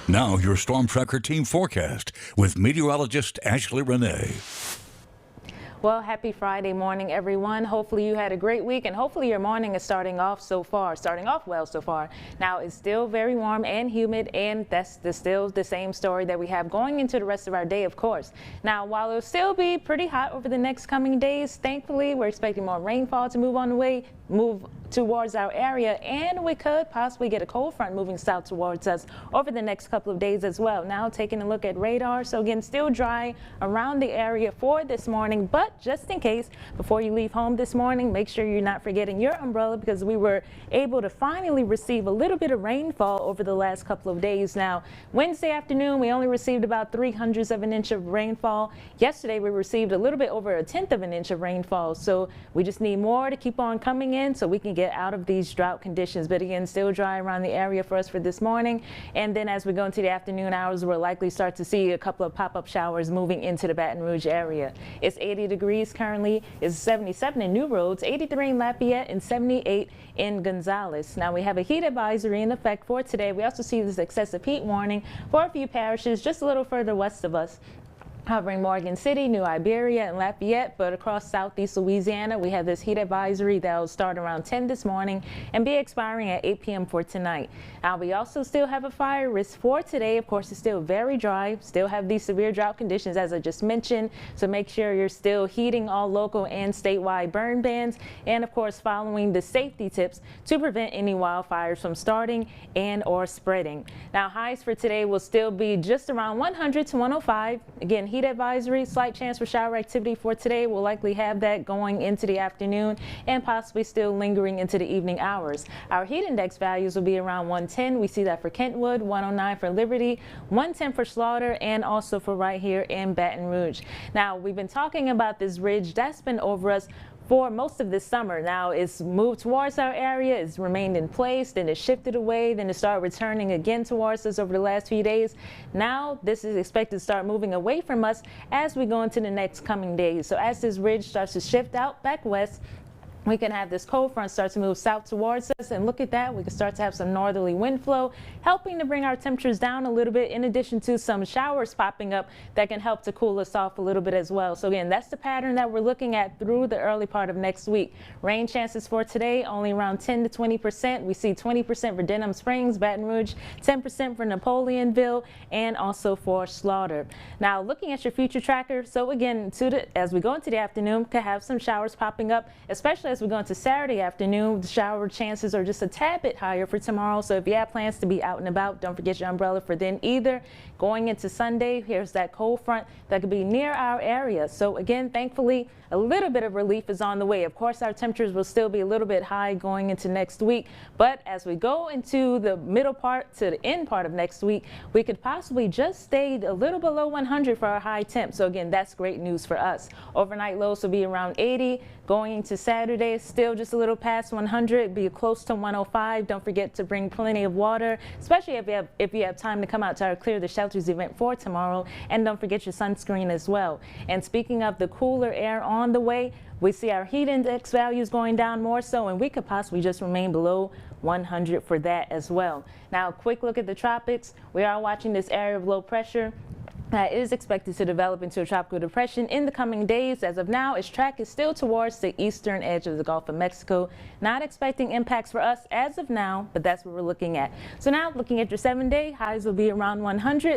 Now your Storm Tracker team forecast with meteorologist Ashley Renee. Well, happy Friday morning, everyone. Hopefully you had a great week, and hopefully your morning is starting off well so far. Now, it's still very warm and humid, and that's still the same story that we have going into the rest of our day, of course. Now, while it'll still be pretty hot over the next coming days, thankfully, we're expecting more rainfall to move towards our area, and we could possibly get a cold front moving south towards us over the next couple of days as well. Now, taking a look at radar, so again, still dry around the area for this morning, but just in case, before you leave home this morning, make sure you're not forgetting your umbrella, because we were able to finally receive a little bit of rainfall over the last couple of days. Now, Wednesday afternoon, we only received about 3/100 of an inch of rainfall. Yesterday, we received a little bit over 1/10 of an inch of rainfall, so we just need more to keep on coming in so we can get out of these drought conditions. But again, still dry around the area for us for this morning, and then as we go into the afternoon hours, we'll likely start to see a couple of pop-up showers moving into the Baton Rouge area. It's 80 degrees currently. It's 77 in New Roads, 83 in Lafayette, and 78 in Gonzales. Now, we have a heat advisory in effect for today. We also see this excessive heat warning for a few parishes just a little further west of us, covering Morgan City, New Iberia, and Lafayette. But across southeast Louisiana, we have this heat advisory that will start around 10 this morning and be expiring at 8 p.m. for tonight. Now, we also still have a fire risk for today. Of course, it's still very dry, still have these severe drought conditions as I just mentioned, so make sure you're still heeding all local and statewide burn bans, and of course following the safety tips to prevent any wildfires from starting and or spreading. Now, highs for today will still be just around 100 to 105. Again, heat advisory, slight chance for shower activity for today. We'll likely have that going into the afternoon and possibly still lingering into the evening hours. Our heat index values will be around 110. We see that for Kentwood, 109 for Liberty, 110 for Slaughter, and also for right here in Baton Rouge. Now, we've been talking about this ridge that's been over us for most of this summer. Now it's moved towards our area, it's remained in place, then it shifted away, then it started returning again towards us over the last few days. Now this is expected to start moving away from us as we go into the next coming days. So as this ridge starts to shift out back west, we can have this cold front start to move south towards us, and look at that, we can start to have some northerly wind flow, helping to bring our temperatures down a little bit, in addition to some showers popping up that can help to cool us off a little bit as well. So again, that's the pattern that we're looking at through the early part of next week. Rain chances for today only around 10 to 20%. We see 20% for Denham Springs, Baton Rouge, 10% for Napoleonville, and also for Slaughter. Now, looking at your future tracker, so again, as we go into the afternoon, could have some showers popping up, especially as we go into Saturday afternoon. The shower chances are just a tad bit higher for tomorrow, so if you have plans to be out and about, don't forget your umbrella for then either. Going into Sunday, here's that cold front that could be near our area. So again, thankfully, a little bit of relief is on the way. Of course, our temperatures will still be a little bit high going into next week, but as we go into the middle part to the end part of next week, we could possibly just stay a little below 100 for our high temp. So again, that's great news for us. Overnight lows will be around 80. Going into Saturday, still just a little past 100, be close to 105. Don't forget to bring plenty of water, especially if you have time to come out to our Clear the Shelters event for tomorrow. And don't forget your sunscreen as well. And speaking of the cooler air on the way, we see our heat index values going down more so, and we could possibly just remain below 100 for that as well. Now, a quick look at the tropics. We are watching this area of low pressure that is expected to develop into a tropical depression in the coming days. As of now, its track is still towards the eastern edge of the Gulf of Mexico. Not expecting impacts for us as of now, but that's what we're looking at. So now, looking at your 7-day, highs will be around 100.